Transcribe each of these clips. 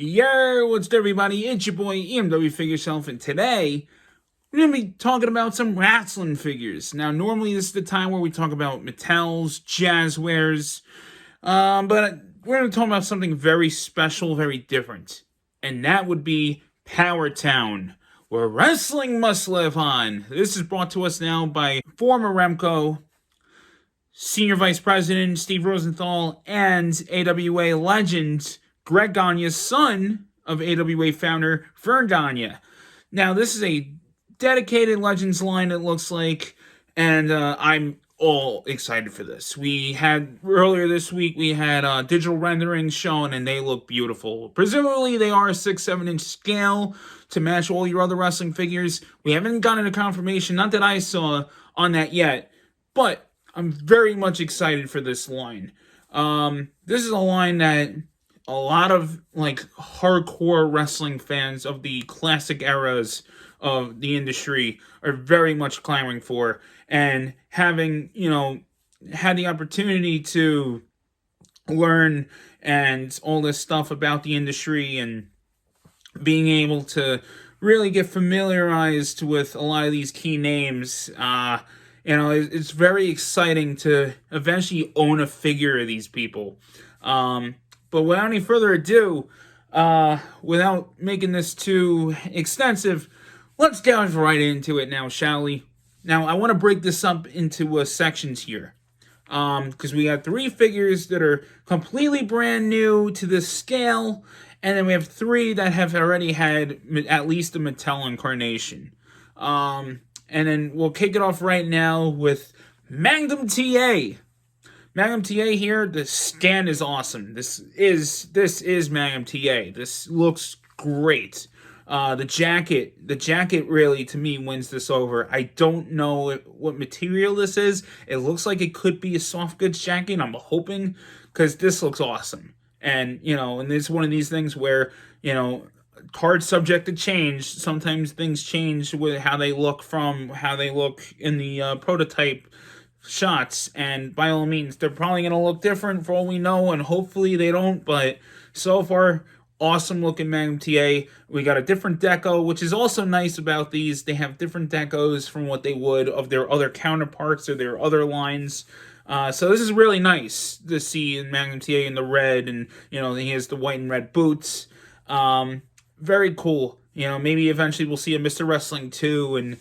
Yo, what's up, everybody? It's your boy EMW Figure Shelf, and today we're gonna be talking about some wrestling figures. Now, normally this is the time where we talk about Mattels, Jazzwares, but we're gonna talk about something very special, very different, and that would be Powertown, where wrestling must live on. This is brought to us now by former Remco, Senior Vice President Steve Rosenthal, and AWA legend Greg Gagne's son of AWA founder Verne Gagne. Now, this is a dedicated Legends line, it looks like, and I'm all excited for this. We had, earlier this week, we had digital renderings shown, and they look beautiful. Presumably, they are a 6-7 inch scale to match all your other wrestling figures. We haven't gotten a confirmation, not that I saw, on that yet, but I'm very much excited for this line. This is a line that a lot of hardcore wrestling fans of the classic eras of the industry are very much clamoring for, and having had the opportunity to learn and all this stuff about the industry and being able to really get familiarized with a lot of these key names. It's very exciting to eventually own a figure of these people. But without any further ado, without making this too extensive, let's dive right into it now, shall we? Now, I want to break this up into sections here, because we got 3 figures that are completely brand new to this scale, and then we have 3 that have already had at least a Mattel incarnation. And then we'll kick it off right now with Magnum TA. Magnum TA here, the scan is awesome. This is Magnum TA. This looks great. The jacket really, to me, wins this over. I don't know what material this is. It looks like it could be a soft goods jacket. I'm hoping, because this looks awesome. And, and it's one of these things where, cards subject to change. Sometimes things change with how they look in the prototype shots, and by all means they're probably going to look different for all we know, and hopefully they don't, but so far, awesome looking Magnum TA. We got a different deco, which is also nice about these. They have different decos from what they would of their other counterparts or their other lines. So this is really nice to see in Magnum TA in the red, and he has the white and red boots. Very cool. Maybe eventually we'll see a Mr. Wrestling 2 and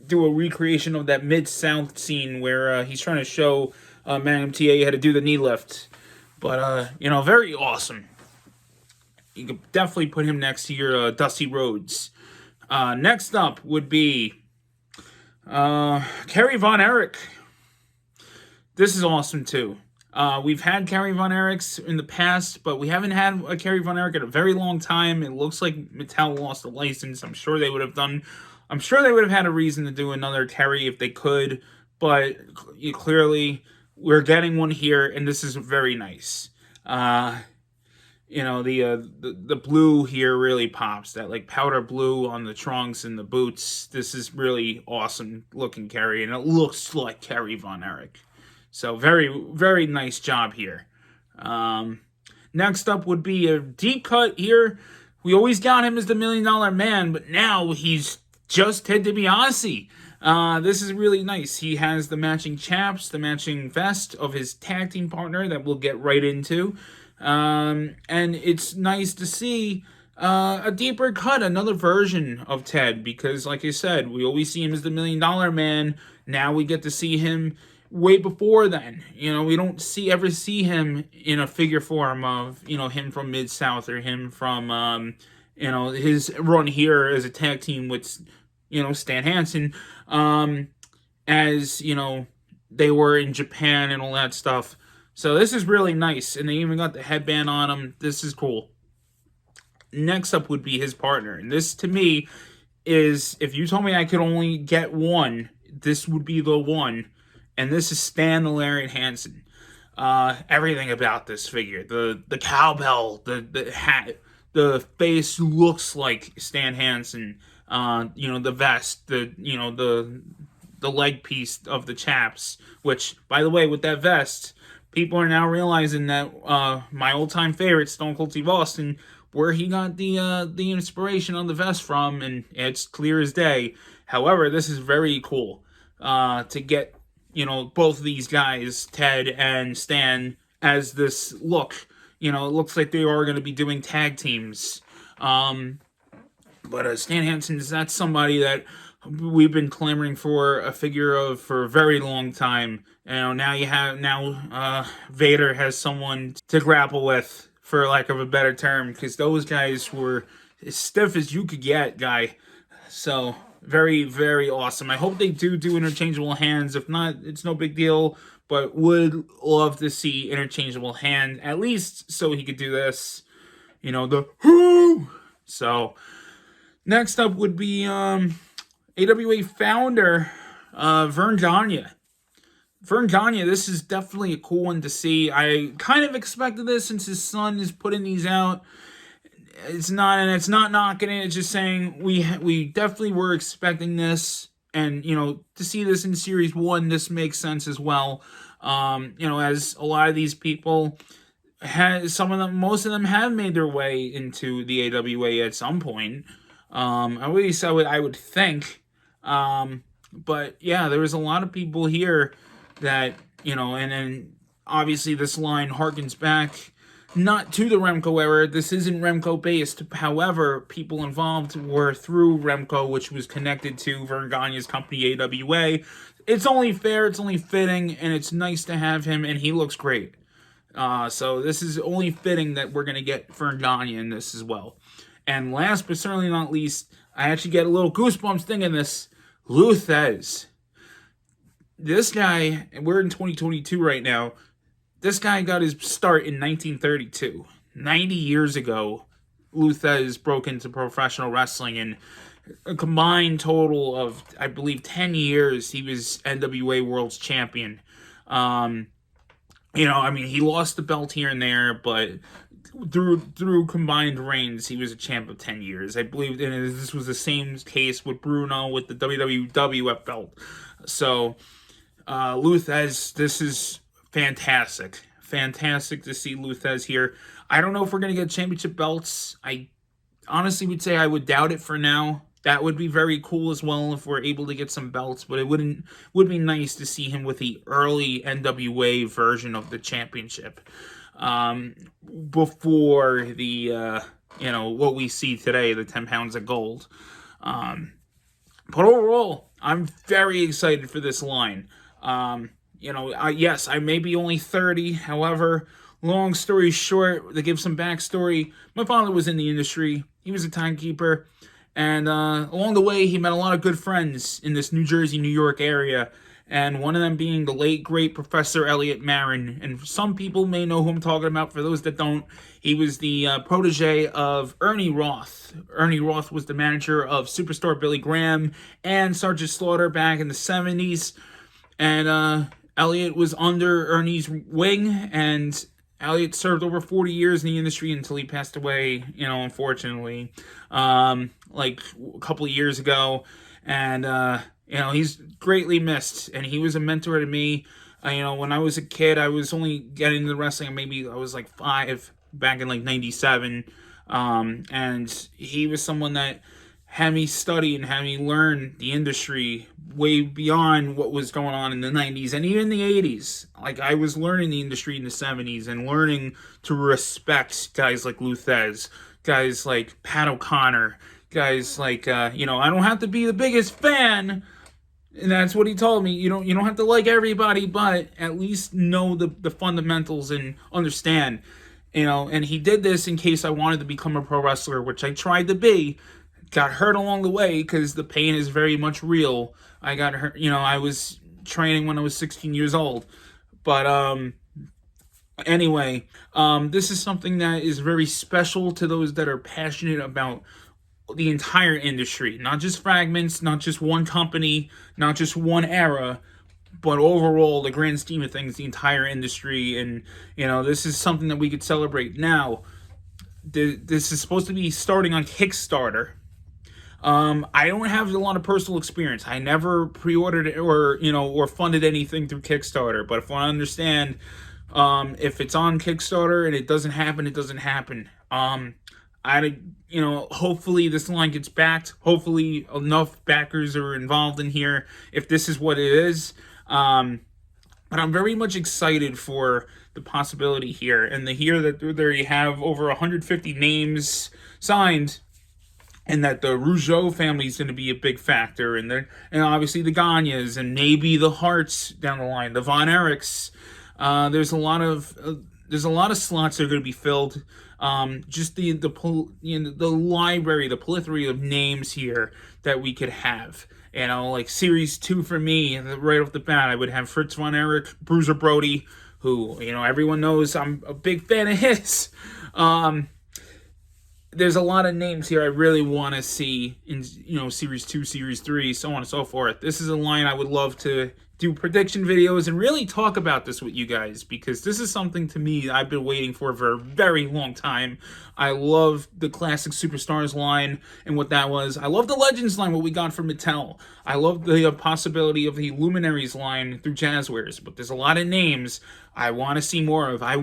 do a recreation of that Mid-South scene where he's trying to show Magnum TA how to do the knee lift. But, very awesome. You could definitely put him next to your Dusty Rhodes. Next up would be Kerry Von Erich. This is awesome, too. We've had Kerry Von Erichs in the past, but we haven't had a Kerry Von Erich in a very long time. It looks like Mattel lost the license. I'm sure they would have had a reason to do another Kerry if they could, but clearly we're getting one here, and this is very nice. The blue here really pops. That powder blue on the trunks and the boots. This is really awesome looking Kerry, and it looks like Kerry Von Erich. So very, very nice job here. Next up would be a deep cut here. We always got him as the $1 Million Man, but now he's just Ted DiBiase. This is really nice. He has the matching chaps, the matching vest of his tag team partner that we'll get right into. And it's nice to see a deeper cut, another version of Ted, because like I said, we always see him as the $1 Million Man. Now we get to see him way before then. We don't ever see him in a figure form of, him from Mid-South or him from, his run here as a tag team with, Stan Hansen, as, they were in Japan and all that stuff. So this is really nice, and they even got the headband on him. This is cool. Next up would be his partner, and this, to me, is, if you told me I could only get one, this would be the one. And this is Stan the Lariat Hansen. Everything about this figure, the cowbell, the hat, the face looks like Stan Hansen. The vest, the leg piece of the chaps. Which, by the way, with that vest, people are now realizing that my old-time favorite, Stone Cold Steve Austin, where he got the inspiration on the vest from, and it's clear as day. However, this is very cool to get, both of these guys, Ted and Stan, as this look. It looks like they are going to be doing tag teams. But Stan Hansen, that's somebody that we've been clamoring for a figure of for a very long time. Now Vader has someone to grapple with, for lack of a better term, because those guys were as stiff as you could get, guy. So very, very awesome. I hope they do interchangeable hands. If not, it's no big deal. But would love to see interchangeable hand, at least so he could do this. The whoo. So next up would be AWA founder Verne Gagne. Verne Gagne, this is definitely a cool one to see. I kind of expected this since his son is putting these out. It's not knocking it. It's just saying we definitely were expecting this, and to see this in Series 1, this makes sense as well. As a lot of these people most of them have made their way into the AWA at some point. At least I would think. But yeah, there was a lot of people here that, and then obviously this line harkens back not to the Remco era. This isn't Remco based. However, people involved were through Remco, which was connected to Verne Gagne's company AWA. It's only fair, it's only fitting, and it's nice to have him, and he looks great. So this is only fitting that we're going to get Verne Gagne in this as well. And last but certainly not least, I actually get a little goosebumps thinking this, Thesz. This guy, and we're in 2022 right now, this guy got his start in 1932. 90 years ago, Thesz broke into professional wrestling, and a combined total of, I believe, 10 years, he was NWA World's Champion. He lost the belt here and there, but through combined reigns, he was a champ of 10 years. I believe, and this was the same case with Bruno with the WWF belt. So, Thesz, this is fantastic. Fantastic to see Thesz here. I don't know if we're going to get championship belts. I honestly would say I would doubt it for now. That would be very cool as well if we're able to get some belts, but it would be nice to see him with the early NWA version of the championship. Before the, what we see today, the 10 pounds of gold. But overall, I'm very excited for this line. Yes, I may be only 30. However, long story short, to give some backstory, my father was in the industry. He was a timekeeper. And along the way, he met a lot of good friends in this New Jersey, New York area. And one of them being the late, great Professor Elliot Marin. And some people may know who I'm talking about. For those that don't, he was the protege of Ernie Roth. Ernie Roth was the manager of Superstar Billy Graham and Sergeant Slaughter back in the 70s. And Elliot was under Ernie's wing, and Elliot served over 40 years in the industry until he passed away, unfortunately, like a couple of years ago. And, he's greatly missed, and he was a mentor to me. When I was a kid, I was only getting into wrestling. Maybe I was like 5 back in like 97. And he was someone that had me study and had me learn the industry way beyond what was going on in the 90s and even the 80s. Like, I was learning the industry in the 70s and learning to respect guys like Thesz, guys like Pat O'Connor, guys like, I don't have to be the biggest fan. And that's what he told me. You don't have to like everybody, but at least know the fundamentals and understand. And he did this in case I wanted to become a pro wrestler, which I tried to be. Got hurt along the way because the pain is very much real. I got hurt, I was training when I was 16 years old. But anyway, this is something that is very special to those that are passionate about the entire industry. Not just fragments, not just one company, not just one era, but overall, the grand scheme of things, the entire industry. And, this is something that we could celebrate. Now, this is supposed to be starting on Kickstarter. I don't have a lot of personal experience. I never pre-ordered it or funded anything through Kickstarter. But if I understand, if it's on Kickstarter and it doesn't happen, it doesn't happen. hopefully this line gets backed. Hopefully enough backers are involved in here if this is what it is. But I'm very much excited for the possibility here, and to hear that they have over 150 names signed, and that the Rougeau family is going to be a big factor, and obviously the Gagnes, and maybe the Harts down the line, the Von Erichs. There's a lot of slots that are going to be filled. Just the library, the plethora of names here that we could have. Like Series 2 for me, right off the bat, I would have Fritz Von Erich, Bruiser Brody, who, everyone knows I'm a big fan of his. There's a lot of names here I really want to see in, Series 2, Series 3, so on and so forth. This is a line I would love to do prediction videos and really talk about this with you guys, because this is something to me I've been waiting for a very long time. I love the Classic Superstars line and what that was. I love the Legends line, what we got from Mattel. I love the possibility of the Luminaries line through Jazzwares, but there's a lot of names I want to see more of. I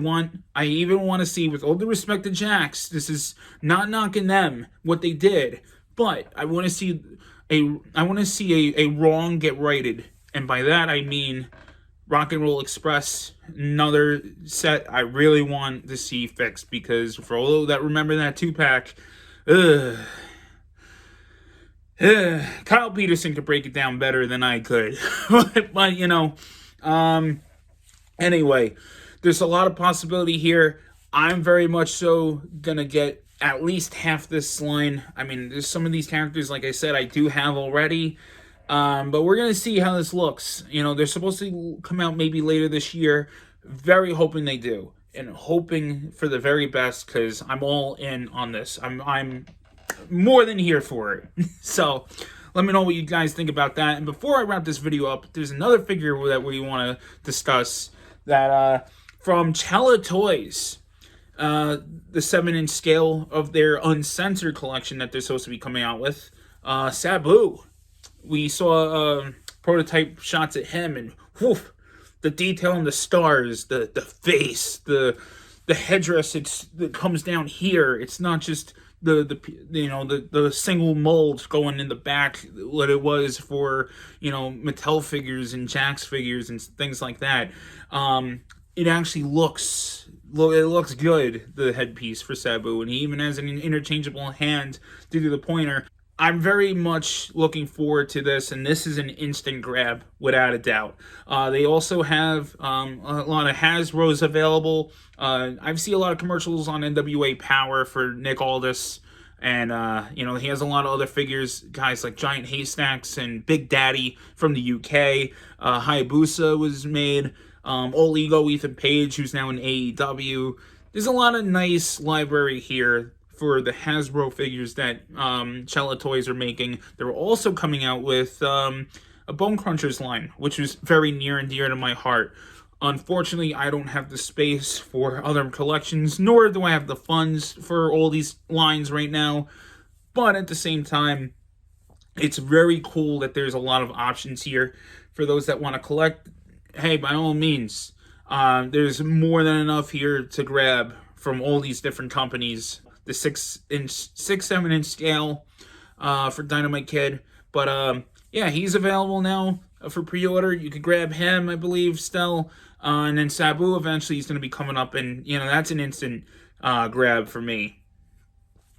even want to see, with all the respect to Jax, this is not knocking them, what they did, but I want to see a wrong get righted. And by that, I mean Rock and Roll Express, another set I really want to see fixed, because for all that remember that 2-pack, Kyle Peterson could break it down better than I could. but anyway, there's a lot of possibility here. I'm very much so going to get at least half this line. I mean, there's some of these characters, like I said, I do have already. But we're going to see how this looks. They're supposed to come out maybe later this year. Very hoping they do. And hoping for the very best, because I'm all in on this. I'm more than here for it. So, let me know what you guys think about that. And before I wrap this video up, there's another figure that we want to discuss. That, from Chella Toys. The 7-inch scale of their uncensored collection that they're supposed to be coming out with. Sabu. We saw prototype shots at him, and woof, the detail on the stars, the face, the headdress that comes down here. It's not just the single mold going in the back, what it was for Mattel figures and Jax figures and things like that. It actually looks good, the headpiece for Sabu, and he even has an interchangeable hand due to the pointer. I'm very much looking forward to this, and this is an instant grab, without a doubt. They also have a lot of Hasbros available. I've seen a lot of commercials on NWA Power for Nick Aldis, and he has a lot of other figures, guys like Giant Haystacks and Big Daddy from the UK. Hayabusa was made. All Ego Ethan Page, who's now in AEW. There's a lot of nice library here for the Hasbro figures that Chella Toys are making. They're also coming out with a Bone Crunchers line, which is very near and dear to my heart. Unfortunately, I don't have the space for other collections, nor do I have the funds for all these lines right now. But at the same time, it's very cool that there's a lot of options here for those that want to collect. Hey, by all means, there's more than enough here to grab from all these different companies. The 7-inch scale for Dynamite Kid. But yeah, he's available now for pre-order. You could grab him, I believe, still. And then Sabu eventually is going to be coming up, and that's an instant grab for me.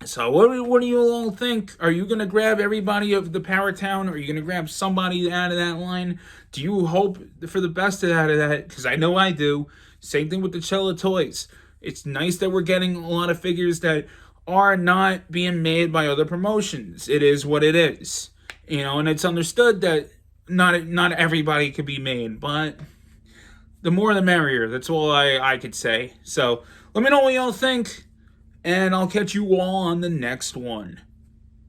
So what do you all think? Are you going to grab everybody of the Powertown? Or are you going to grab somebody out of that line? Do you hope for the best out of that? Because I know I do. Same thing with the Chella Toys. It's nice that we're getting a lot of figures that are not being made by other promotions. It is what it is. And it's understood that not everybody could be made, but the more the merrier. That's all I could say. So let me know what y'all think, and I'll catch you all on the next one.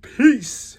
Peace.